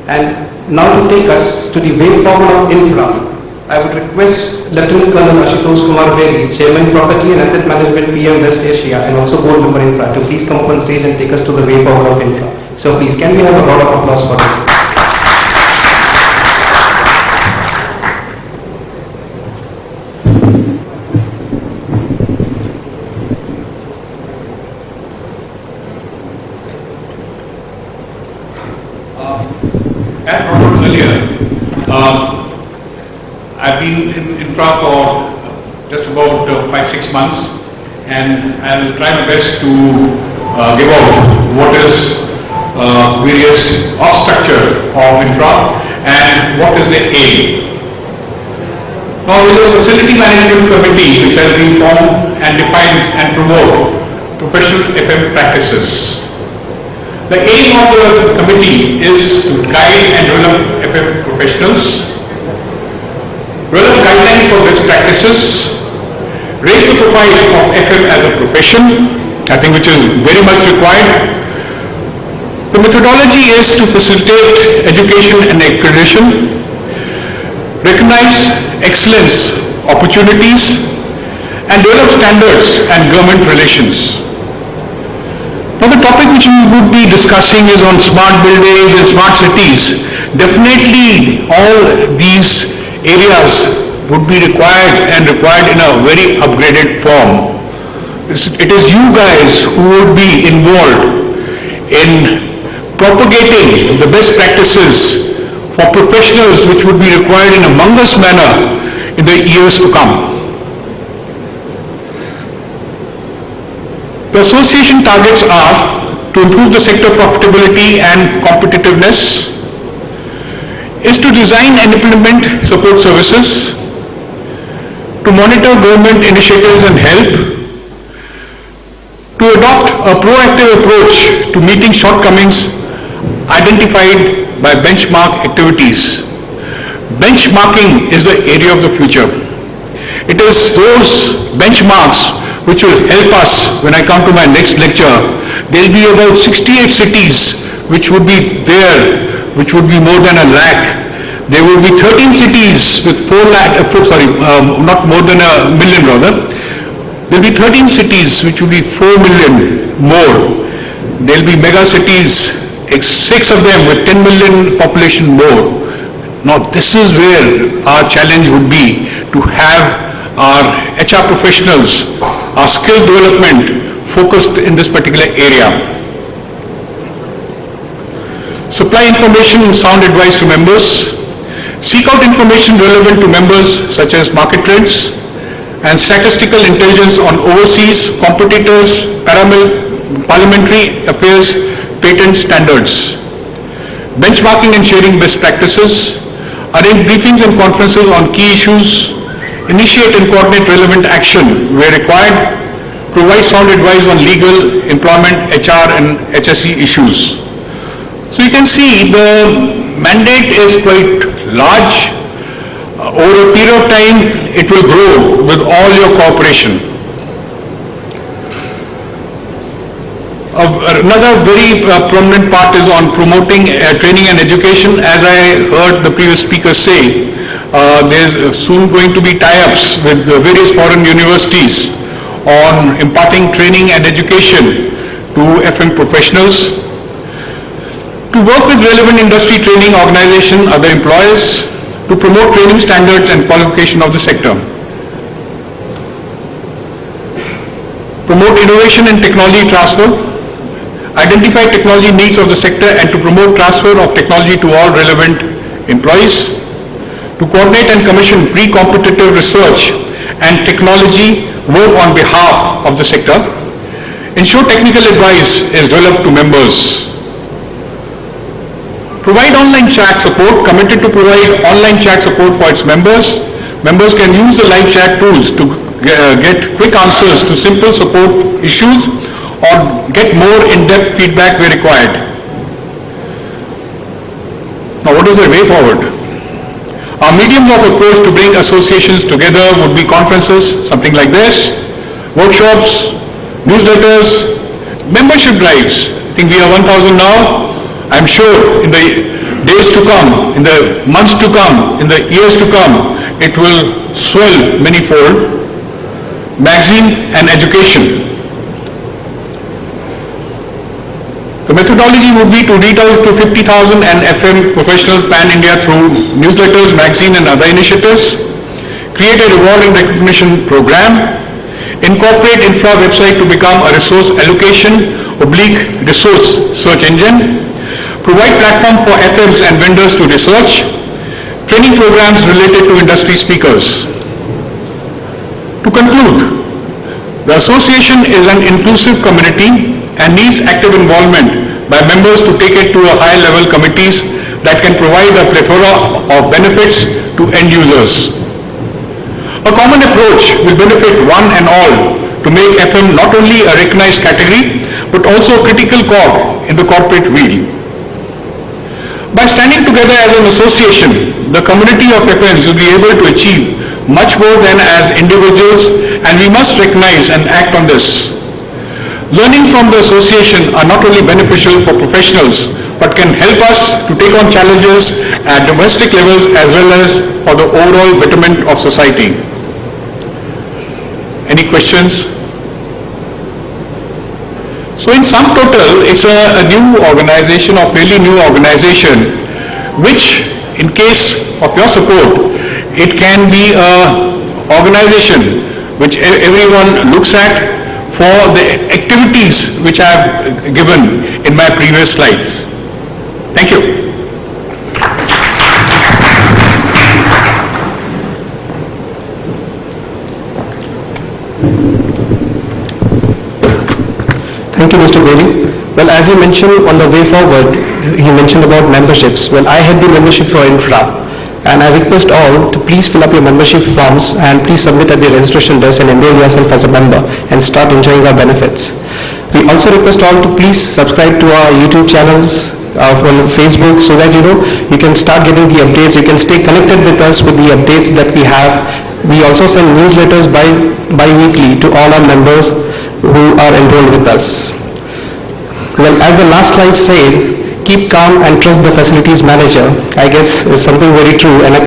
And now to take us to the way forward of infra, I would request Lieutenant Colonel Ashutosh Kumar Bedi, Chairman Property and Asset Management PM West Asia and also Board Member Infra, to please come up on stage and take us to the way forward of infra. So please, can we have a round of applause for him? As brought out earlier, I've been in infra for just about 5-6 months, and I will try my best to give out what is various org structure of infra and what is the aim. Now, with the facility management committee which has been formed and defines and promote professional FM practices. The aim of the committee is to guide and develop FM professionals, develop guidelines for best practices, raise the profile of FM as a profession, I think which is very much required. The methodology is to facilitate education and accreditation, recognize excellence opportunities, and develop standards and government relations. Now the topic which we would be discussing is on smart buildings and smart cities. Definitely all these areas would be required and required in a very upgraded form. It is you guys who would be involved in propagating the best practices for professionals which would be required in a humongous manner in the years to come. The association targets are to improve the sector profitability and competitiveness, is to design and implement support services, to monitor government initiatives and help, to adopt a proactive approach to meeting shortcomings identified by benchmark activities. Benchmarking is the area of the future. It is those benchmarks which will help us when I come to my next lecture. There will be about 68 cities which would be there, which would be more than 1 lakh. There will be 13 cities with 4 lakh, not more than 1 million rather. There will be 13 cities which will be 4 million more. There will be mega cities, 6 of them with 10 million population more. Now this is where our challenge would be, to have our HR professionals, our skill development focused in this particular area. Supply information and sound advice to members. Seek out information relevant to members such as market trends and statistical intelligence on overseas, competitors, parliamentary affairs, patent standards. Benchmarking and sharing best practices. Arrange briefings and conferences on key issues. Initiate and coordinate relevant action where required. Provide sound advice on legal, employment, HR and HSE issues. So you can see the mandate is quite large. Over a period of time, it will grow with all your cooperation. Another very prominent part is on promoting training and education. As I heard the previous speaker say, there's soon going to be tie-ups with various foreign universities on imparting training and education to FM professionals. To work with relevant industry training organization, other employers, to promote training standards and qualification of the sector. Promote innovation and technology transfer. Identify technology needs of the sector and to promote transfer of technology to all relevant employees. To coordinate and commission pre-competitive research and technology work on behalf of the sector. Ensure technical advice is developed to members. Provide online chat support, committed to provide online chat support for its members. Members can use the live chat tools to get quick answers to simple support issues or get more in-depth feedback where required. Now what is the way forward? Our medium of approach to bring associations together would be conferences, something like this, workshops, newsletters, membership drives. I think we are 1,000 now. I'm sure in the days to come, in the months to come, in the years to come, it will swell manyfold. Magazine and education. The methodology would be to reach out to 50,000 and FM professionals pan-India through newsletters, magazine and other initiatives, create a reward and recognition program, incorporate infra website to become a resource allocation / resource search engine, provide platform for FMs and vendors to research, training programs related to industry speakers. To conclude, the association is an inclusive community and needs active involvement by members to take it to a high level committees that can provide a plethora of benefits to end users. A common approach will benefit one and all to make FM not only a recognized category but also a critical cog in the corporate wheel. By standing together as an association, the community of FMs will be able to achieve much more than as individuals, and we must recognize and act on this. Learning from the association are not only beneficial for professionals but can help us to take on challenges at domestic levels as well as for the overall betterment of society. Any questions? So in sum total, it's a new organization, or fairly new organization, which in case of your support, it can be an organization which everyone looks at for the activities which I have given in my previous slides. Thank you. Thank you, Mr. Goli. Well, as you mentioned on the way forward, you mentioned about memberships. Well, I had the membership for Infra, and I request all to please fill up your membership forms and please submit at the registration desk and enroll yourself as a member and start enjoying our benefits. We also request all to please subscribe to our YouTube channels, on Facebook, so that you can start getting the updates. You can stay connected with us with the updates that we have. We also send newsletters bi-weekly to all our members who are enrolled with us. Well, as the last slide said, keep calm and trust the facilities manager, I guess is something very true, and